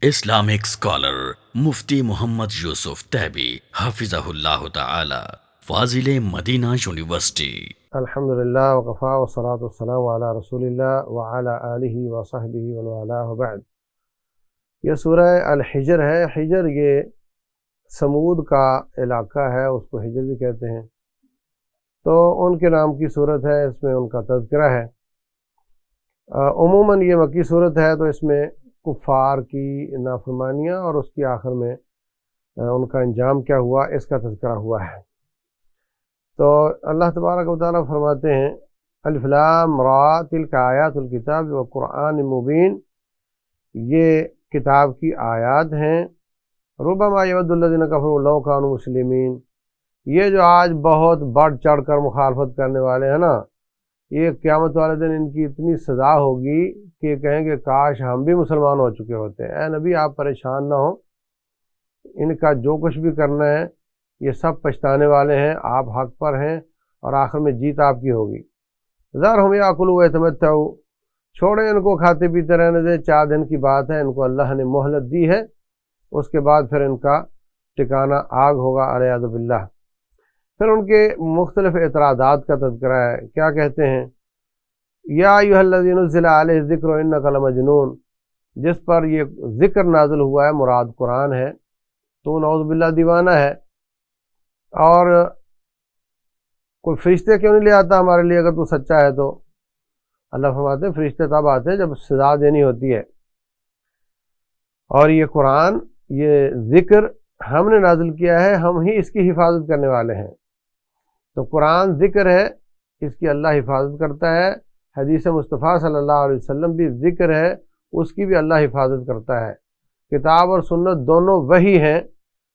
Islamic scholar مفتی محمد یوسف تیبی حفظہ اللہ تعالی، فاضل Medina university. الحمدللہ وقفا والصلاة والسلام علی رسول اللہ وعلی آلہ وصحبہ ومن والاه بعد۔ یہ سورہ الحجر ہے۔ حجر یہ سمود کا علاقہ ہے، اس کو حجر بھی کہتے ہیں، تو ان کے نام کی صورت ہے، اس میں ان کا تذکرہ ہے۔ عموماً یہ مکی صورت ہے، تو اس میں کفار کی نافرمانیاں اور اس کی آخر میں ان کا انجام کیا ہوا اس کا تذکرہ ہوا ہے۔ تو اللہ تبارک و تعالیٰ فرماتے ہیں الف لام را تلک آیات الکتاب و قرآن مبین، یہ کتاب کی آیات ہیں۔ ربما یود الذین کفروا لو کانوا مسلمین، یہ جو آج بہت بڑھ چڑھ کر مخالفت کرنے والے ہیں نا، یہ قیامت والے دن ان کی اتنی سزا ہوگی کہ یہ کہیں کہ کاش ہم بھی مسلمان ہو چکے ہوتے ہیں۔ اے نبی آپ پریشان نہ ہوں، ان کا جو کچھ بھی کرنا ہے یہ سب پچھتانے والے ہیں، آپ حق پر ہیں اور آخر میں جیت آپ کی ہوگی۔ ذرہم یاکلوا ویتمتعوا، چھوڑیں ان کو کھاتے پیتے رہنے دیں، 4 دن کی بات ہے، ان کو اللہ نے مہلت دی ہے، اس کے بعد پھر ان کا ٹھکانہ آگ ہوگا علیہ باللہ۔ پھر ان کے مختلف اعتراضات کا تذکرہ ہے۔ کیا کہتے ہیں؟ یا ایھا الذی نزل علیہ الذکر انک لمجنون، جس پر یہ ذکر نازل ہوا ہے مراد قرآن ہے، تو نعوذ باللہ دیوانہ ہے، اور کوئی فرشتے کیوں نہیں لے آتا ہمارے لیے اگر تو سچا ہے تو؟ اللہ فرماتے ہیں فرشتے تب آتے ہیں جب سزا دینی ہوتی ہے، اور یہ قرآن، یہ ذکر ہم نے نازل کیا ہے، ہم ہی اس کی حفاظت کرنے والے ہیں۔ تو قرآن ذکر ہے، اس کی اللہ حفاظت کرتا ہے۔ حدیث مصطفیٰ صلی اللہ علیہ وسلم بھی ذکر ہے، اس کی بھی اللہ حفاظت کرتا ہے۔ کتاب اور سنت دونوں وحی ہیں،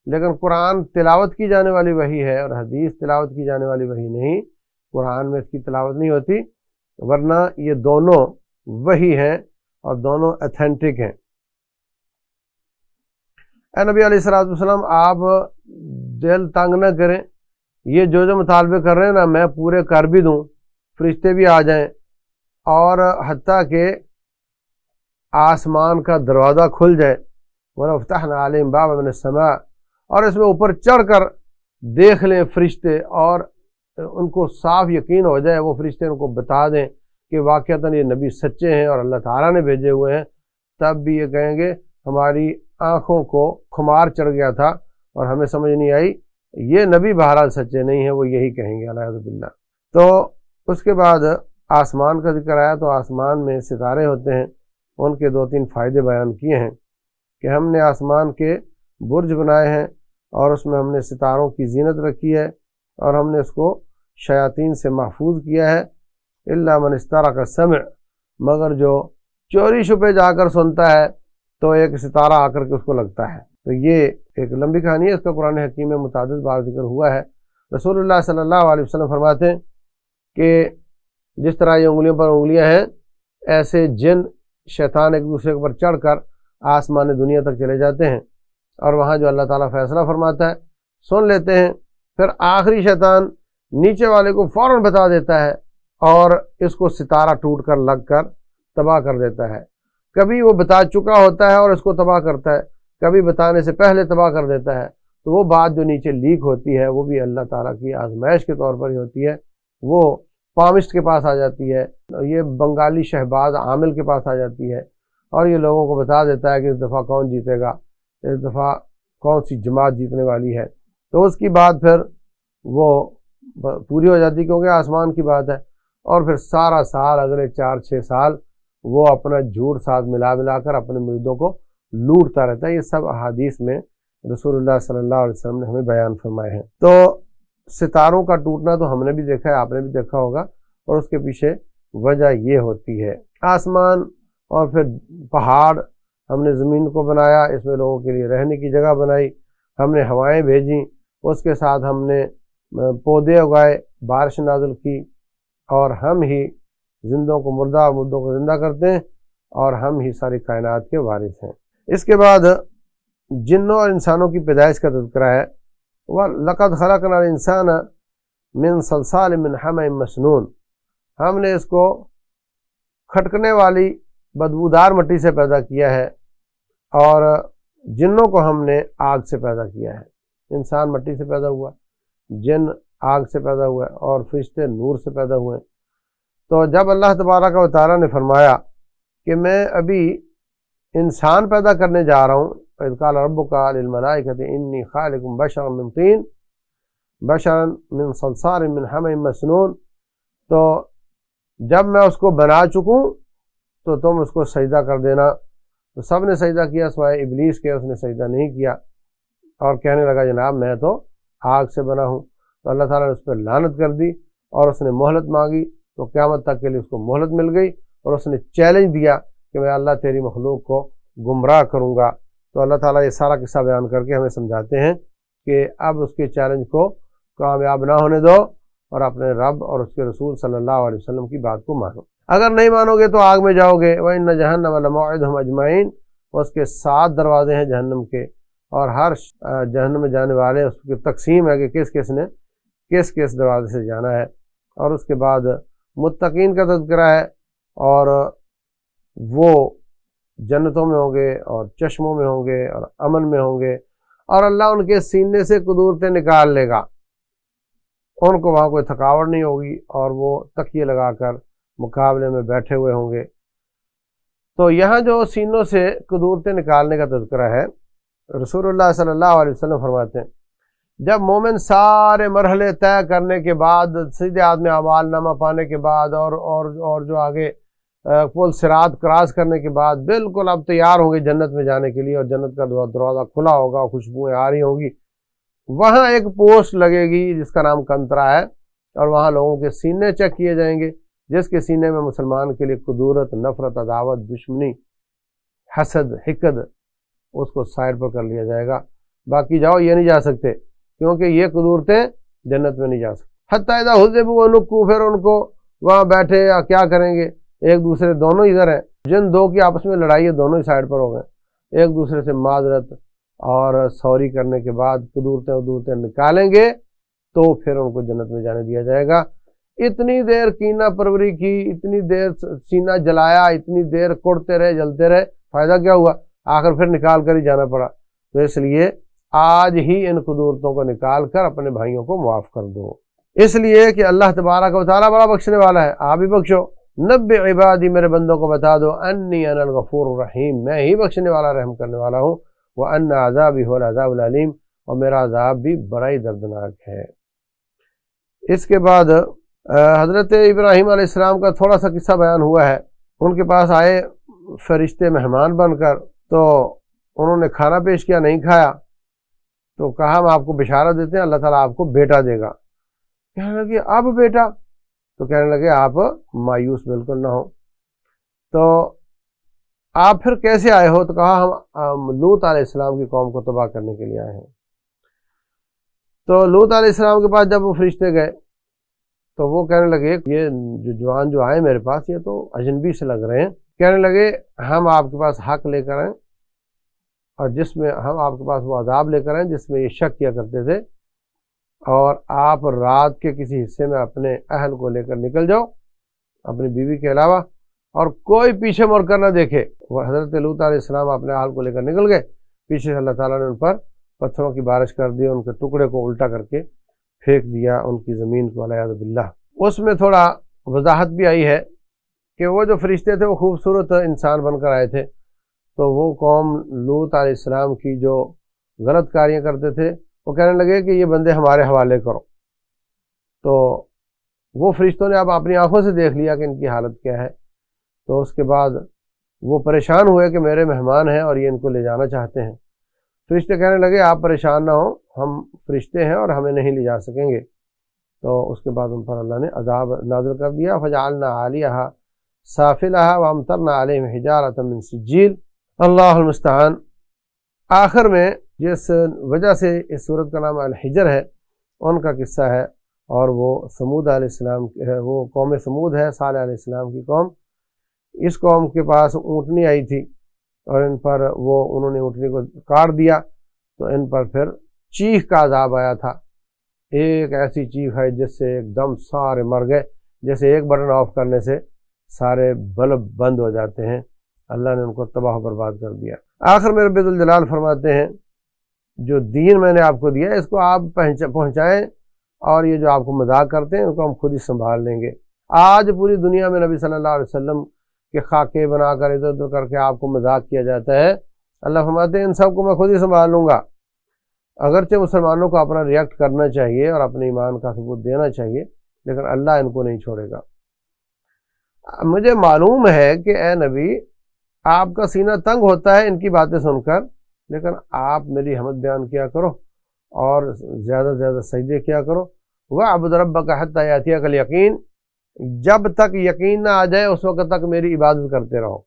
لیکن قرآن تلاوت کی جانے والی وحی ہے اور حدیث تلاوت کی جانے والی وحی نہیں۔ قرآن میں اس کی تلاوت نہیں ہوتی، ورنہ یہ دونوں وحی ہیں اور دونوں ایتھینٹک ہیں۔ اے نبی علیہ السلام آپ دل تنگ نہ کریں، یہ جو مطالبے کر رہے ہیں نا میں پورے کر بھی دوں، فرشتے بھی آ جائیں، اور حتیٰ کہ آسمان کا دروازہ کھل جائے، وَلَفْتَحْنَا عَلَيْهِمْ بَابًا مِنَ السَّمَاءِ، اور اس میں اوپر چڑھ کر دیکھ لیں فرشتے اور ان کو صاف یقین ہو جائے، وہ فرشتے ان کو بتا دیں کہ واقعتاً یہ نبی سچے ہیں اور اللہ تعالیٰ نے بھیجے ہوئے ہیں، تب بھی یہ کہیں گے ہماری آنکھوں کو خمار چڑھ گیا تھا اور ہمیں سمجھ نہیں آئی، یہ نبی بہرحال سچے نہیں ہیں، وہ یہی کہیں گے العیاذ باللہ۔ تو اس کے بعد آسمان کا ذکر آیا، تو آسمان میں ستارے ہوتے ہیں، ان کے 2-3 فائدے بیان کیے ہیں کہ ہم نے آسمان کے برج بنائے ہیں اور اس میں ہم نے ستاروں کی زینت رکھی ہے، اور ہم نے اس کو شیاطین سے محفوظ کیا ہے، الا من استرق السمع، مگر جو چوری چھپے جا کر سنتا ہے تو ایک ستارہ آ کر کے اس کو لگتا ہے۔ تو یہ ایک لمبی کہانی ہے، اس کا قرآن حکیم میں متعدد بار ذکر ہوا ہے۔ رسول اللہ صلی اللہ علیہ وسلم فرماتے ہیں کہ جس طرح یہ انگلیوں پر انگلیاں ہیں، ایسے جن شیطان ایک دوسرے کے اوپر چڑھ کر آسمان دنیا تک چلے جاتے ہیں، اور وہاں جو اللہ تعالیٰ فیصلہ فرماتا ہے سن لیتے ہیں، پھر آخری شیطان نیچے والے کو فوراً بتا دیتا ہے اور اس کو ستارہ ٹوٹ کر لگ کر تباہ کر دیتا ہے۔ کبھی وہ بتا چکا ہوتا ہے اور اس کو تباہ کرتا ہے، کبھی بتانے سے پہلے تباہ کر دیتا ہے۔ تو وہ بات جو نیچے لیک ہوتی ہے وہ بھی اللہ تعالیٰ کی آزمائش کے طور پر ہی ہوتی ہے، وہ پامسٹ کے پاس آ جاتی ہے، یہ بنگالی شہباز عامل کے پاس آ جاتی ہے، اور یہ لوگوں کو بتا دیتا ہے کہ اس دفعہ کون جیتے گا، اس دفعہ کون سی جماعت جیتنے والی ہے۔ تو اس کی بات پھر وہ پوری ہو جاتی کیونکہ آسمان کی بات ہے، اور پھر سارا سال اگلے 4-6 سال وہ اپنا جھوٹ ساتھ ملا کر اپنے مریدوں کو لوٹتا رہتا ہے۔ یہ سب احادیث میں رسول اللہ صلی اللہ علیہ وسلم نے ہمیں بیان فرمائے ہیں۔ تو ستاروں کا ٹوٹنا تو ہم نے بھی دیکھا ہے، آپ نے بھی دیکھا ہوگا، اور اس کے پیچھے وجہ یہ ہوتی ہے آسمان اور پھر پہاڑ، ہم نے زمین کو بنایا، اس میں لوگوں کے لیے رہنے کی جگہ بنائی، ہم نے ہوائیں بھیجیں، اس کے ساتھ ہم نے پودے اگائے، بارش نازل کی، اور ہم ہی زندوں کو مردہ اور مردوں کو زندہ کرتے ہیں، اور ہم ہی ساری کائنات کے وارث ہیں۔ اس کے بعد جنوں اور انسانوں کی پیدائش کا تذکرہ ہے۔ وَلَقَدْ خَلَقْنَا الْإِنسَانَ مِنْ صَلْصَالٍ مِنْ حَمَإٍ مَسْنُونٍ، ہم نے اس کو کھٹکنے والی بدبودار مٹی سے پیدا کیا ہے، اور جنوں کو ہم نے آگ سے پیدا کیا ہے، انسان مٹی سے پیدا ہوا، جن آگ سے پیدا ہوئے اور فرشتے نور سے پیدا ہوئے۔ تو جب اللہ تبارک و تعالیٰ نے فرمایا کہ میں ابھی انسان پیدا کرنے جا رہا ہوں، وَإِذْ قَالَ رَبُّكَ لِلْمَلَائِكَةِ إِنِّي خَالِقٌ بَشَرًا مِّن طِينٍ بَشَرًا مِّن صَلْصَالٍ مِّن حَمَإٍ مَّسْنُونٍ، تو جب میں اس کو بنا چکوں تو تم اس کو سجدہ کر دینا۔ تو سب نے سجدہ کیا سوائے ابلیس کے، اس نے سجدہ نہیں کیا اور کہنے لگا جناب میں تو آگ سے بنا ہوں۔ تو اللہ تعالیٰ نے اس پر لعنت کر دی اور اس نے مہلت مانگی، تو قیامت تک کے لیے اس کو مہلت مل گئی، اور اس نے چیلنج دیا کہ میں اللہ تیری مخلوق کو گمراہ کروں گا۔ تو اللہ تعالیٰ یہ سارا قصہ بیان کر کے ہمیں سمجھاتے ہیں کہ اب اس کے چیلنج کو کامیاب نہ ہونے دو اور اپنے رب اور اس کے رسول صلی اللہ علیہ وسلم کی بات کو مانو۔ اگر نہیں مانو گے تو آگ میں جاؤ گے۔ وَإِنَّ جَهَنَّمَ لَمَوْعِدُهُمْ أَجْمَعِينَ، اس کے 7 دروازے ہیں جہنم کے، اور ہر جہنم میں جانے والے اس کی تقسیم ہے کہ کس کس نے کس کس دروازے سے جانا ہے۔ اور اس کے بعد متقین کا تذکرہ ہے، اور وہ جنتوں میں ہوں گے اور چشموں میں ہوں گے اور امن میں ہوں گے، اور اللہ ان کے سینے سے قدورتیں نکال لے گا، ان کو وہاں کوئی تھکاوٹ نہیں ہوگی، اور وہ تکیے لگا کر مقابلے میں بیٹھے ہوئے ہوں گے۔ تو یہاں جو سینوں سے قدورتیں نکالنے کا تذکرہ ہے، رسول اللہ صلی اللہ علیہ وسلم فرماتے ہیں جب مومن سارے مرحلے طے کرنے کے بعد، سیدھے آدمی اعمال نامہ پانے کے بعد، اور جو آگے پل صراط کراس کرنے کے بعد بالکل اب تیار ہوں گے جنت میں جانے کے لیے، اور جنت کا دروازہ کھلا ہوگا، خوشبوئیں آ رہی ہوں گی، وہاں ایک پوسٹ لگے گی جس کا نام کنترا ہے، اور وہاں لوگوں کے سینے چیک کیے جائیں گے، جس کے سینے میں مسلمان کے لیے قدورت، نفرت، عداوت، دشمنی، حسد، حقد، اس کو سائڈ پر کر لیا جائے گا۔ باقی جاؤ، یہ نہیں جا سکتے کیونکہ یہ قدورتیں جنت میں نہیں جا سکتے۔ حتیٰ اذا حُذِّبُوا وَنُكُّوا، پھر ان کو وہاں بیٹھے یا کیا کریں گے، ایک دوسرے دونوں ادھر ہیں، جن دو کی آپس میں لڑائی ہے دونوں ہی سائڈ پر ہو گئے، ایک دوسرے سے معذرت اور سوری کرنے کے بعد قدورتیں نکالیں گے تو پھر ان کو جنت میں جانے دیا جائے گا۔ اتنی دیر کینہ پروری کی، اتنی دیر سینہ جلایا، اتنی دیر کڑتے رہے، جلتے رہے، فائدہ کیا ہوا؟ آخر پھر نکال کر ہی جانا پڑا۔ تو اس لیے آج ہی ان قدورتوں کو نکال کر اپنے بھائیوں کو معاف کر دو، اس لیے کہ اللہ تبارک و تعالیٰ بڑا بخشنے والا ہے، آپ بھی بخشو۔ نبئ عبادی، میرے بندوں کو بتا دو، انی انا الغفور الرحیم، میں ہی بخشنے والا، رحم کرنے والا ہوں، وان عذابی هو العذاب العلیم، اور میرا عذاب بھی بڑا ہی دردناک ہے۔ اس کے بعد حضرت ابراہیم علیہ السلام کا تھوڑا سا قصہ بیان ہوا ہے۔ ان کے پاس آئے فرشتے مہمان بن کر، تو انہوں نے کھانا پیش کیا، نہیں کھایا، تو کہا ہم آپ کو بشارت دیتے ہیں اللہ تعالیٰ آپ کو بیٹا دے گا۔ کہنے لگے اب بیٹا؟ تو کہنے لگے آپ مایوس بالکل نہ ہو، تو آپ پھر کیسے آئے ہو؟ تو کہا ہم لوط علیہ السلام کی قوم کو تباہ کرنے کے لیے آئے ہیں۔ تو لوط علیہ السلام کے پاس جب وہ فرشتے گئے تو وہ کہنے لگے یہ جو جوان جو آئے میرے پاس یہ تو اجنبی سے لگ رہے ہیں۔ کہنے لگے ہم آپ کے پاس حق لے کر آئیں، اور جس میں ہم آپ کے پاس وہ عذاب لے کر آئیں جس میں یہ شک کیا کرتے تھے، اور آپ رات کے کسی حصے میں اپنے اہل کو لے کر نکل جاؤ اپنی بیوی کے علاوہ، اور کوئی پیچھے مڑ کر نہ دیکھے۔ وہ حضرت لوط علیہ السلام اپنے اہل کو لے کر نکل گئے، پیچھے سے اللہ تعالیٰ نے ان پر پتھروں کی بارش کر دی، ان کے ٹکڑے کو الٹا کر کے پھینک دیا ان کی زمین کو، والعیاذ باللہ۔ اس میں تھوڑا وضاحت بھی آئی ہے کہ وہ جو فرشتے تھے وہ خوبصورت انسان بن کر آئے تھے، تو وہ قوم لوط علیہ السلام کی جو غلط کاریاں کرتے تھے وہ کہنے لگے کہ یہ بندے ہمارے حوالے کرو۔ تو وہ فرشتوں نے اب اپنی آنکھوں سے دیکھ لیا کہ ان کی حالت کیا ہے، تو اس کے بعد وہ پریشان ہوئے کہ میرے مہمان ہیں اور یہ ان کو لے جانا چاہتے ہیں۔ فرشتے کہنے لگے آپ پریشان نہ ہوں، ہم فرشتے ہیں اور ہمیں نہیں لے جا سکیں گے۔ تو اس کے بعد ان پر اللہ نے عذاب نازل کر دیا، فجعلنا عالیہا سافلہا وامطرنا علیہم حجارۃ من سجیل، اللہ المستعان۔ آخر میں جس وجہ سے اس صورت کا نام الحجر ہے ان کا قصہ ہے، اور وہ سمود علیہ السلام وہ قوم سمود ہے، صالح علیہ السلام کی قوم۔ اس قوم کے پاس اونٹنی آئی تھی اور ان پر انہوں نے اونٹنی کو کاٹ دیا، تو ان پر پھر چیخ کا عذاب آیا تھا، ایک ایسی چیخ ہے جس سے ایک دم سارے مر گئے، جیسے ایک بٹن آف کرنے سے سارے بلب بند ہو جاتے ہیں، اللہ نے ان کو تباہ و برباد کر دیا۔ آخر میں رب ذوالجلال فرماتے ہیں جو دین میں نے آپ کو دیا ہے اس کو آپ پہنچائیں، اور یہ جو آپ کو مذاق کرتے ہیں ان کو ہم خود ہی سنبھال لیں گے۔ آج پوری دنیا میں نبی صلی اللہ علیہ وسلم کے خاکے بنا کر ادھر ادھر کر کے آپ کو مذاق کیا جاتا ہے، اللہ فرماتے ہیں ان سب کو میں خود ہی سنبھال لوں گا۔ اگرچہ مسلمانوں کو اپنا ریئیکٹ کرنا چاہیے اور اپنے ایمان کا ثبوت دینا چاہیے، لیکن اللہ ان کو نہیں چھوڑے گا۔ مجھے معلوم ہے کہ اے نبی آپ کا سینہ تنگ ہوتا ہے ان کی باتیں سن کر، لیکن آپ میری حمد بیان کیا کرو اور زیادہ سے زیادہ سجدے کیا کرو۔ وَاعْبُدْ رَبَّكَ حَتَّىٰ يَأْتِيَكَ الْيَقِينُ، جب تک یقین نہ آ جائے اس وقت تک میری عبادت کرتے رہو۔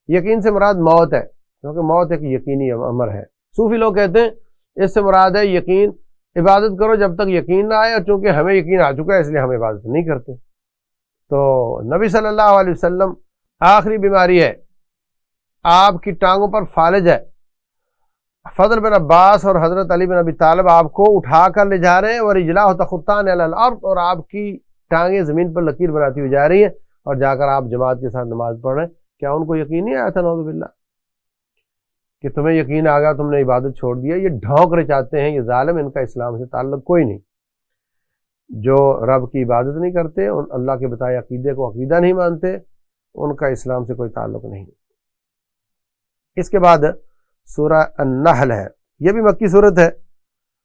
یقین سے مراد موت ہے، کیونکہ موت ایک یقینی امر ہے۔ صوفی لوگ کہتے ہیں اس سے مراد ہے یقین، عبادت کرو جب تک یقین نہ آئے، اور چونکہ ہمیں یقین آ چکا ہے اس لیے ہم عبادت نہیں کرتے۔ تو نبی صلی اللہ علیہ وسلم آخری بیماری ہے، آپ کی ٹانگوں پر فالج ہے۔ فضل بن عباس اور حضرت علی بن ابی طالب آپ کو اٹھا کر لے جا رہے ہیں، وَرِجْلَاهُ تَخُطَّانِ عَلَى الْأَرْضِ، اور آپ کی ٹانگیں زمین پر لکیر بناتی ہوئی جا رہی ہیں، اور جا کر آپ جماعت کے ساتھ نماز پڑھ رہے ہیں۔ کیا ان کو یقین نہیں آیا تھا نعوذ باللہ کہ تمہیں یقین آ گیا، تم نے عبادت چھوڑ دیا؟ یہ ڈھونک رچاتے ہیں یہ ظالم، ان کا اسلام سے تعلق کوئی نہیں۔ جو رب کی عبادت نہیں کرتے، اللہ کے بتائے عقیدے کو عقیدہ نہیں مانتے، ان کا اسلام سے کوئی تعلق نہیں۔ اس کے بعد سورہ النحل ہے، یہ بھی مکی صورت ہے۔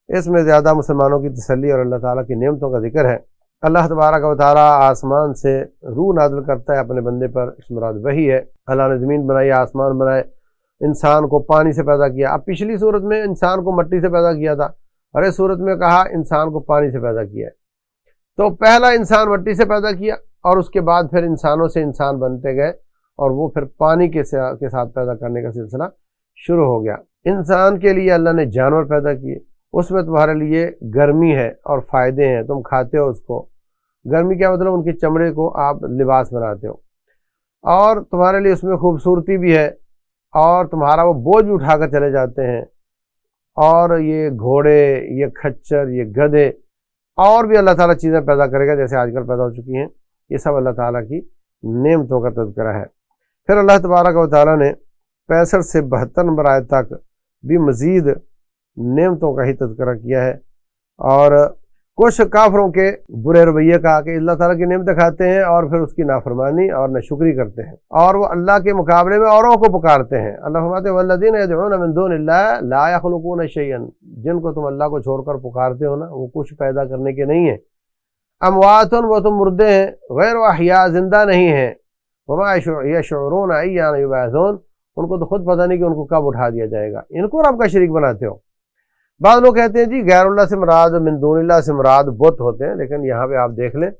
اس میں زیادہ مسلمانوں کی تسلی اور اللہ تعالیٰ کی نعمتوں کا ذکر ہے۔ اللہ تبارک و تعالیٰ آسمان سے روح نازل کرتا ہے اپنے بندے پر، اس مراد وہی ہے۔ اللہ نے زمین بنائی، آسمان بنائے، انسان کو پانی سے پیدا کیا۔ اب پچھلی صورت میں انسان کو مٹی سے پیدا کیا تھا، اور اس صورت میں کہا انسان کو پانی سے پیدا کیا ہے۔ تو پہلا انسان مٹی سے پیدا کیا، اور اس کے بعد پھر انسانوں سے انسان بنتے گئے، اور وہ پھر پانی کے ساتھ پیدا کرنے کا سلسلہ شروع ہو گیا۔ انسان کے لیے اللہ نے جانور پیدا کیے، اس میں تمہارے لیے گرمی ہے اور فائدے ہیں، تم کھاتے ہو اس کو۔ گرمی کیا مطلب؟ ان کے چمڑے کو آپ لباس بناتے ہو، اور تمہارے لیے اس میں خوبصورتی بھی ہے، اور تمہارا وہ بوجھ بھی اٹھا کر چلے جاتے ہیں۔ اور یہ گھوڑے، یہ کھچر، یہ گدھے، اور بھی اللہ تعالیٰ چیزیں پیدا کرے گا جیسے آج کل پیدا ہو چکی ہیں۔ یہ سب اللہ تعالیٰ کی نعمتوں کا تذکرہ ہے۔ پھر اللہ تبارک و تعالیٰ نے 65 سے 72 نمبر آیت تک بھی مزید نعمتوں کا ہی تذکرہ کیا ہے، اور کچھ کافروں کے برے رویے کا کہ اللہ تعالیٰ کی نعمتیں کھاتے ہیں اور پھر اس کی نافرمانی اور ناشکری کرتے ہیں، اور وہ اللہ کے مقابلے میں اوروں کو پکارتے ہیں۔ اللہ فرماتے ہیں وَالَّذِينَ يَدْعُونَ مِن دُونِ اللَّهِ لَا يَخْلُقُونَ شَيْئًا، جن کو تم اللہ کو چھوڑ کر پکارتے ہو نا، وہ کچھ پیدا کرنے کے نہیں ہیں۔ اموات، وہ تو مردے ہیں، غیر احیاء، زندہ نہیں ہیں۔ وما یشعرون ایان یبعثون، ان کو تو خود پتہ نہیں کہ ان کو کب اٹھا دیا جائے گا۔ ان کو رب کا شریک بناتے ہو۔ بعض لوگ کہتے ہیں جی غیر اللہ سے مراد، من دون اللہ سے مراد بت ہوتے ہیں، لیکن یہاں پہ آپ دیکھ لیں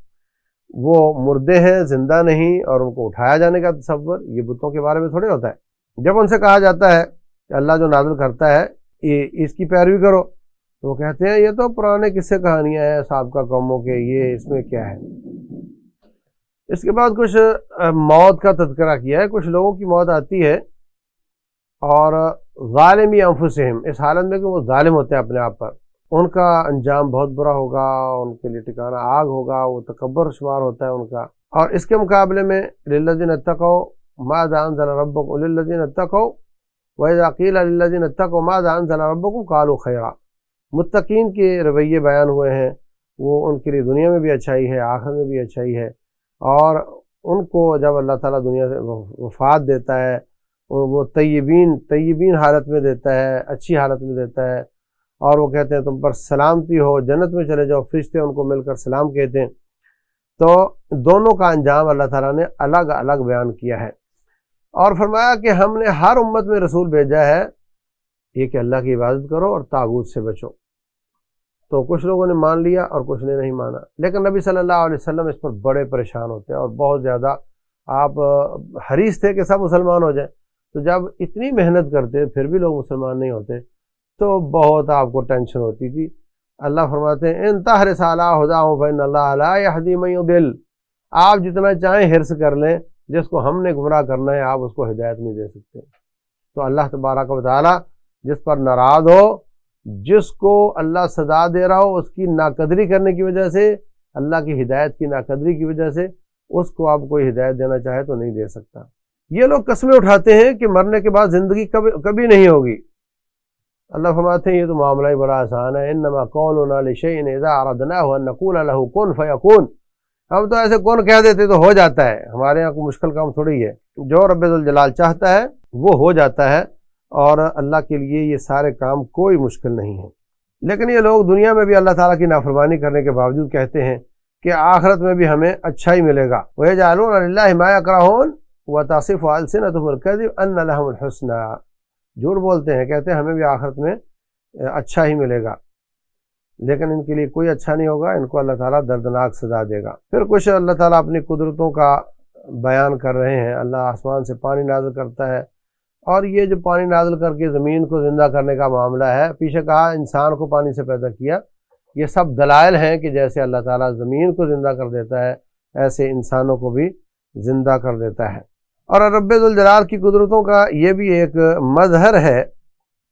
وہ مردے ہیں، زندہ نہیں، اور ان کو اٹھایا جانے کا تصور یہ بتوں کے بارے میں تھوڑے ہوتا ہے۔ جب ان سے کہا جاتا ہے کہ اللہ جو نازل کرتا ہے اس کی پیروی کرو، تو وہ کہتے ہیں یہ تو پرانے قصے کہانیاں ہیں سابقہ قوموں کے، یہ اس میں کیا ہے۔ اس کے بعد کچھ موت کا تذکرہ کیا ہے۔ کچھ لوگوں کی موت آتی ہے اور ظالمی انفسہم، اس حالت میں کہ وہ ظالم ہوتے ہیں اپنے آپ پر، ان کا انجام بہت برا ہوگا، ان کے لیے ٹھکانہ آگ ہوگا، وہ تکبر شمار ہوتا ہے ان کا۔ اور اس کے مقابلے میں للذین اتقوا ماذا انزل ربکم، للذین اتقوا واذا قیل للذین اتقوا ماذا انزل ربکم قالوا خیرا، متقین کے رویے بیان ہوئے ہیں، وہ ان کے لیے دنیا میں بھی اچھائی ہے، آخرت میں بھی اچھائی ہے، اور ان کو جب اللہ تعالیٰ دنیا سے وفات دیتا ہے وہ طیبین حالت میں دیتا ہے، اچھی حالت میں دیتا ہے، اور وہ کہتے ہیں تم پر سلامتی ہو، جنت میں چلے جاؤ، فرشتے ان کو مل کر سلام کہتے ہیں۔ تو دونوں کا انجام اللہ تعالیٰ نے الگ الگ بیان کیا ہے، اور فرمایا کہ ہم نے ہر امت میں رسول بھیجا ہے یہ کہ اللہ کی عبادت کرو اور طاغوت سے بچو۔ تو کچھ لوگوں نے مان لیا اور کچھ نے نہیں مانا، لیکن نبی صلی اللہ علیہ وسلم اس پر بڑے پریشان ہوتے ہیں، اور بہت زیادہ آپ حریص تھے کہ سب مسلمان ہو جائیں۔ تو جب اتنی محنت کرتے پھر بھی لوگ مسلمان نہیں ہوتے تو بہت آپ کو ٹینشن ہوتی تھی۔ اللہ فرماتے ہیں ان تحرص علی ھداھم فإن اللہ لا یہدی من یضل، آپ جتنا چاہیں حرص کر لیں، جس کو ہم نے گمراہ کرنا ہے آپ اس کو ہدایت نہیں دے سکتے۔ تو اللہ تبارک و تعالیٰ جس پر ناراض ہو، جس کو اللہ سزا دے رہا ہو اس کی ناقدری کرنے کی وجہ سے، اللہ کی ہدایت کی ناقدری کی وجہ سے، اس کو آپ کوئی ہدایت دینا چاہے تو نہیں دے سکتا۔ یہ لوگ قسمیں اٹھاتے ہیں کہ مرنے کے بعد زندگی کبھی نہیں ہوگی۔ اللہ فرماتے ہیں یہ تو معاملہ ہی بڑا آسان ہے، انما قولنا لشیء اذا اردناه ان نقول له کن فیکون، ہم تو ایسے کون کہہ دیتے تو ہو جاتا ہے، ہمارے یہاں کوئی مشکل کام تھوڑی ہے، جو رب ذوالجلال چاہتا ہے وہ ہو جاتا ہے، اور اللہ کے لیے یہ سارے کام کوئی مشکل نہیں ہے۔ لیکن یہ لوگ دنیا میں بھی اللہ تعالیٰ کی نافرمانی کرنے کے باوجود کہتے ہیں کہ آخرت میں بھی ہمیں اچھا ہی ملے گا، وَيَجْعَلُونَ لِلَّهِ مَا يَكْرَهُونَ وَتَصِفُ أَلْسِنَتُهُمُ الْكَذِبَ أَنَّ لَهُمُ الْحُسْنَى، جھوٹ بولتے ہیں، کہتے ہیں ہمیں بھی آخرت میں اچھا ہی ملے گا، لیکن ان کے لیے کوئی اچھا نہیں ہوگا، ان کو اللہ تعالیٰ دردناک سزا دے گا۔ پھر کچھ اللہ تعالیٰ اپنی قدرتوں کا بیان کر رہے ہیں، اللہ آسمان سے پانی نازل کرتا ہے، اور یہ جو پانی نازل کر کے زمین کو زندہ کرنے کا معاملہ ہے، پیچھے کہا انسان کو پانی سے پیدا کیا، یہ سب دلائل ہیں کہ جیسے اللہ تعالیٰ زمین کو زندہ کر دیتا ہے ایسے انسانوں کو بھی زندہ کر دیتا ہے۔ اور رب ذوالجلال کی قدرتوں کا یہ بھی ایک مظہر ہے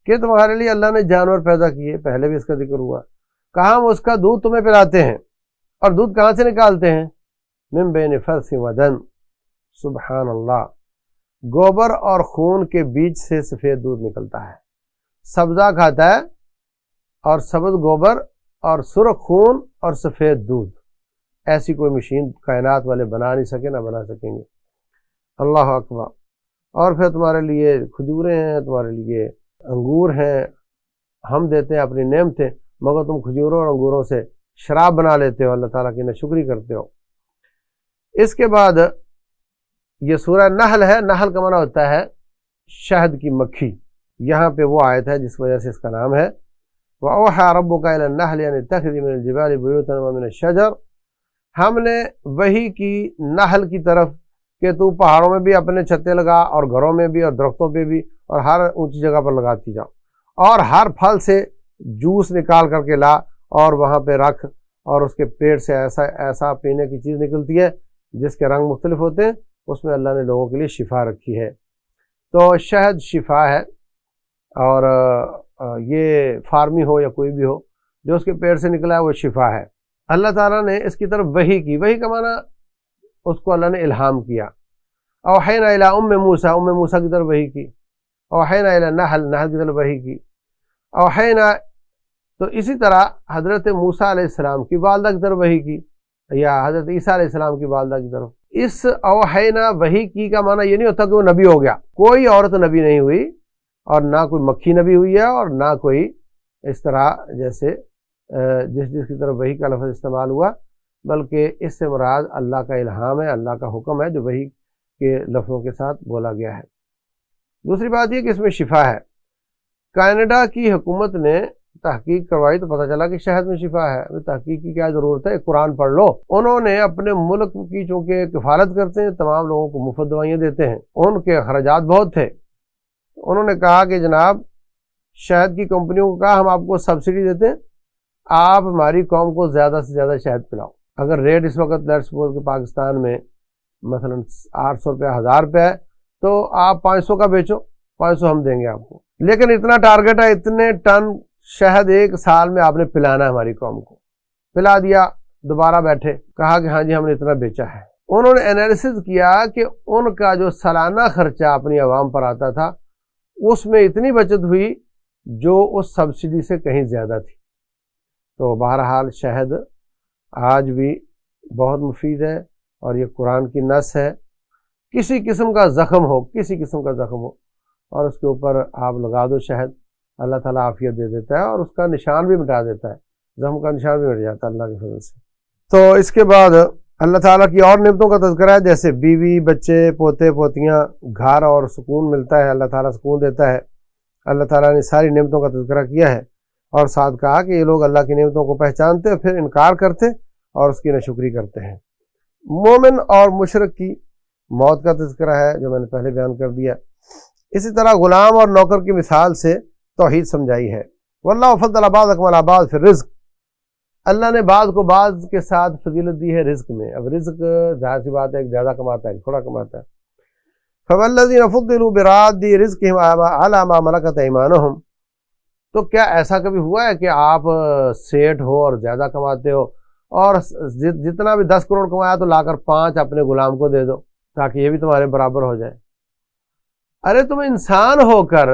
کہ تمہارے لیے اللہ نے جانور پیدا کیے، پہلے بھی اس کا ذکر ہوا، کہاں ہم اس کا دودھ تمہیں پلاتے ہیں، اور دودھ کہاں سے نکالتے ہیں؟ من بین فرث و دم، سبحان اللہ، گوبر اور خون کے بیچ سے سفید دودھ نکلتا ہے، سبزہ کھاتا ہے، اور سبز گوبر اور سرخ خون اور سفید دودھ، ایسی کوئی مشین کائنات والے بنا نہیں سکے، نہ بنا سکیں گے۔ اللہ اکبر۔ اور پھر تمہارے لیے کھجوریں ہیں، تمہارے لیے انگور ہیں، ہم دیتے ہیں اپنی نعمتیں، مگر تم کھجوروں اور انگوروں سے شراب بنا لیتے ہو، اللہ تعالیٰ کی ناشکری کرتے ہو۔ اس کے بعد یہ سورہ نحل ہے، نحل کا معنی ہوتا ہے شہد کی مکھی، یہاں پہ وہ آیت ہے جس وجہ سے اس کا نام ہے وَأَوْحَىٰ رَبُّكَ إِلَى النَّحْلِ أَنِ اتَّخِذِي مِنَ الْجِبَالِ بُيُوتًا وَمِنَ الشَّجَرِ، ہم نے وحی کی نحل کی طرف کہ تو پہاڑوں میں بھی اپنے چھتے لگا، اور گھروں میں بھی، اور درختوں پہ بھی، اور ہر اونچی جگہ پر لگاتی جاؤ، اور ہر پھل سے جوس نکال کر کے لا اور وہاں پہ رکھ، اور اس کے پیڑ سے ایسا پینے کی چیز نکلتی ہے جس کے رنگ مختلف ہوتے ہیں، اس میں اللہ نے لوگوں کے لیے شفا رکھی ہے۔ تو شہد شفا ہے، اور یہ فارمی ہو یا کوئی بھی ہو، جو اس کے پیڑ سے نکلا ہے وہ شفا ہے۔ اللہ تعالیٰ نے اس کی طرف وحی کی، وحی کا معنی اس کو اللہ نے الہام کیا۔ اوحینا الی ام موسیٰ، ام موسیٰ کی طرف وحی کی، اوحینا الی نحل، نحل کی طرف وحی کی، اوحینا، تو اسی طرح حضرت موسیٰ علیہ السلام کی والدہ کی طرف وحی کی، یا حضرت عیسیٰ علیہ السلام کی والدہ کی طرف۔ اس اوحینا وحی کی کا معنی یہ نہیں ہوتا کہ وہ نبی ہو گیا، کوئی عورت نبی نہیں ہوئی، اور نہ کوئی مکھی نبی ہوئی ہے، اور نہ کوئی اس طرح جیسے جس کی طرف وحی کا لفظ استعمال ہوا، بلکہ اس سے مراد اللہ کا الہام ہے، اللہ کا حکم ہے جو وحی کے لفظوں کے ساتھ بولا گیا ہے۔ دوسری بات یہ کہ اس میں شفا ہے۔ کینیڈا کی حکومت نے تحقیق کروائی تو پتہ چلا کہ شہد میں شفا ہے، تحقیق کی کیا ضرورت ہے، قرآن پڑھ لو۔ انہوں نے اپنے ملک کی چونکہ کفالت کرتے ہیں، تمام لوگوں کو مفت دوائیاں دیتے ہیں، ان کے اخراجات بہت تھے، انہوں نے کہا کہ جناب شہد کی کمپنیوں کو کہا ہم آپ کو سبسڈی دیتے ہیں، آپ ہماری قوم کو زیادہ سے زیادہ شہد پلاؤ۔ اگر ریٹ اس وقت لیٹس سپوز کہ پاکستان میں مثلا 800 روپیہ 1000 روپے ہے، تو آپ 500 کا بیچو، 500 ہم دیں گے آپ کو، لیکن اتنا ٹارگٹ ہے، اتنے ٹن شہد ایک سال میں آپ نے پلانا ہے ہماری قوم کو۔ پلا دیا، دوبارہ بیٹھے، کہا کہ ہاں جی ہم نے اتنا بیچا ہے۔ انہوں نے انالیسز کیا کہ ان کا جو سالانہ خرچہ اپنی عوام پر آتا تھا، اس میں اتنی بچت ہوئی جو اس سبسڈی سے کہیں زیادہ تھی۔ تو بہرحال شہد آج بھی بہت مفید ہے، اور یہ قرآن کی نص ہے۔ کسی قسم کا زخم ہو، کسی قسم کا زخم ہو، اور اس کے اوپر آپ لگا دو شہد، اللہ تعالیٰ عافیت دے دیتا ہے، اور اس کا نشان بھی مٹا دیتا ہے، زخم کا نشان بھی مٹ جاتا ہے اللہ کے فضل سے۔ تو اس کے بعد اللہ تعالیٰ کی اور نعمتوں کا تذکرہ ہے، جیسے بیوی، بچے، پوتے پوتیاں، گھر اور سکون ملتا ہے، اللہ تعالیٰ سکون دیتا ہے۔ اللہ تعالیٰ نے ساری نعمتوں کا تذکرہ کیا ہے، اور ساتھ کہا کہ یہ لوگ اللہ کی نعمتوں کو پہچانتے ہیں پھر انکار کرتے اور اس کی ناشکری کرتے ہیں۔ مومن اور مشرک کی موت کا تذکرہ ہے جو میں نے پہلے بیان کر دیا۔ اسی طرح غلام اور نوکر کی مثال سے توحید سمجھائی ہے۔ واللہ فضل بعضکم علی بعض فی الرزق، اللہ نے بعض کو بعض کے ساتھ فضیلت دی ہے رزق میں۔ اب رزق ظاہر سی بات ہے ایک زیادہ کماتا ہے ایک تھوڑا کماتا ہے۔ فوالذین فضلوا براد رزقہم علی ما ملکت ایمانہم، تو کیا ایسا کبھی ہوا ہے کہ آپ سیٹ ہو اور زیادہ کماتے ہو، اور جتنا بھی 10 کروڑ کمایا تو لا کر 5 اپنے غلام کو دے دو تاکہ یہ بھی تمہارے برابر ہو جائے؟ ارے تم انسان ہو کر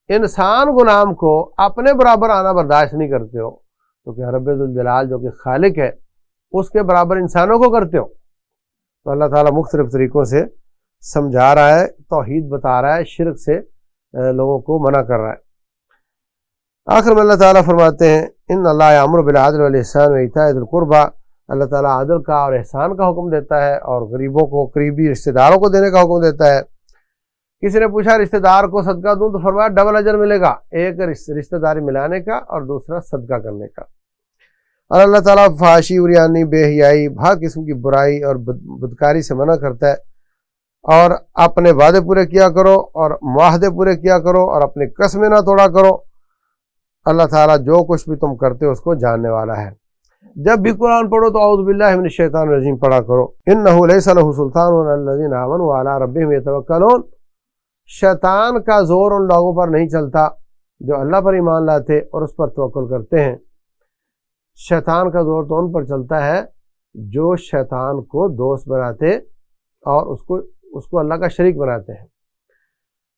انسان غلام کو اپنے برابر آنا برداشت نہیں کرتے ہو تو کہ رب ذوالجلال جو کہ خالق ہے اس کے برابر انسانوں کو کرتے ہو؟ تو اللہ تعالیٰ مختلف طریقوں سے سمجھا رہا ہے، توحید بتا رہا ہے، شرک سے لوگوں کو منع کر رہا ہے۔ آخر میں اللہ تعالیٰ فرماتے ہیں ان اللہ یامر بالعدل والاحسان وایتاء ذی القربی، اللہ تعالیٰ عدل کا اور احسان کا حکم دیتا ہے اور غریبوں کو، قریبی رشتہ داروں کو دینے کا حکم دیتا ہے۔ کسی نے پوچھا رشتہ دار کو صدقہ دوں تو فرمایا ڈبل اجر ملے گا، ایک رشتہ داری ملانے کا اور دوسرا صدقہ کرنے کا۔ اور اللہ تعالیٰ فحاشی، عریانی، بے حیائی، ہر قسم کی برائی اور بدکاری سے منع کرتا ہے، اور اپنے وعدے پورے کیا کرو اور معاہدے پورے کیا کرو اور اپنے قسمیں نہ توڑا کرو۔ اللہ تعالیٰ جو کچھ بھی تم کرتے ہو اس کو جاننے والا ہے۔ جب بھی قرآن پڑھو تو اعوذ باللہ من الشیطان الرجیم پڑھا کرو۔ انہ لیس لہ سلطان علی الذین آمنوا وعلی ربہم یتوکلون، شیطان کا زور ان لوگوں پر نہیں چلتا جو اللہ پر ایمان لاتے اور اس پر توکل کرتے ہیں۔ شیطان کا زور تو ان پر چلتا ہے جو شیطان کو دوست بناتے اور اس کو اللہ کا شریک بناتے ہیں۔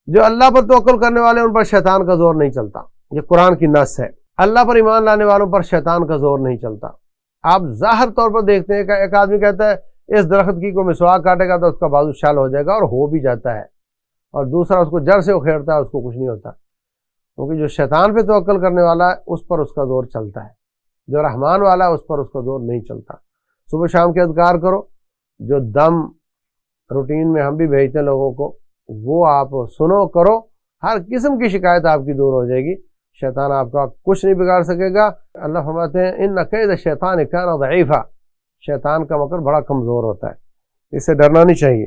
جو اللہ پر توکل کرنے والے ان پر شیطان کا زور نہیں چلتا، یہ قرآن کی نص ہے۔ اللہ پر ایمان لانے والوں پر شیطان کا زور نہیں چلتا۔ آپ ظاہر طور پر دیکھتے ہیں کہ ایک آدمی کہتا ہے اس درخت کی کوئی مسواک کاٹے گا تو اس کا بازو چھال ہو جائے گا، اور ہو بھی جاتا ہے، اور دوسرا اس کو جڑ سے اکھیڑتا ہے، اس کو کچھ نہیں ہوتا، کیونکہ جو شیطان پہ توکل کرنے والا ہے اس پر اس کا زور چلتا ہے، جو رحمان والا ہے اس پر اس کا زور نہیں چلتا۔ صبح شام کے اذکار کرو، جو دم روٹین میں ہم بھی بھیجتے ہیں لوگوں کو، وہ آپ سنو کرو، ہر قسم کی شکایت آپ کی دور ہو جائے گی، شیطان آپ کا کچھ نہیں بگاڑ سکے گا۔ اللہ فرماتے ہیں ان کید الشیطان کان ضعیفا، شیطان کا مکر بڑا کمزور ہوتا ہے، اس سے ڈرنا نہیں چاہیے۔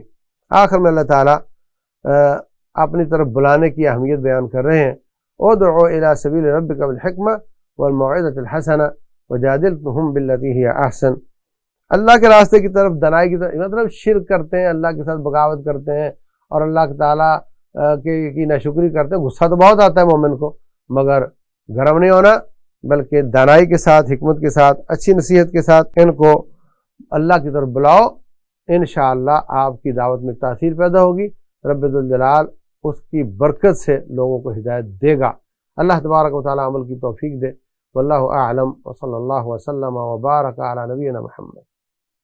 آخر میں اللہ تعالیٰ اپنی طرف بلانے کی اہمیت بیان کر رہے ہیں، ادعو الی سبیل ربک بالحکمہ والموعظۃ الحسنہ وجادلہم باللتی ہی احسن، اللہ کے راستے کی طرف، دنائی کی طرف، مطلب شرک کرتے ہیں، اللہ کے ساتھ بغاوت کرتے ہیں اور اللہ تعالیٰ کی ناشکری کرتے ہیں۔ غصہ تو بہت آتا ہے مومن کو، مگر گرم نہیں ہونا، بلکہ دانائی کے ساتھ، حکمت کے ساتھ، اچھی نصیحت کے ساتھ ان کو اللہ کی طرف بلاؤ۔ انشاءاللہ آپ کی دعوت میں تاثیر پیدا ہوگی، رب ذوالجلال اس کی برکت سے لوگوں کو ہدایت دے گا۔ اللہ تبارک و تعالیٰ عمل کی توفیق دے۔ واللہ اعلم، وصلی اللہ وسلم وبارک علی نبینا محمد۔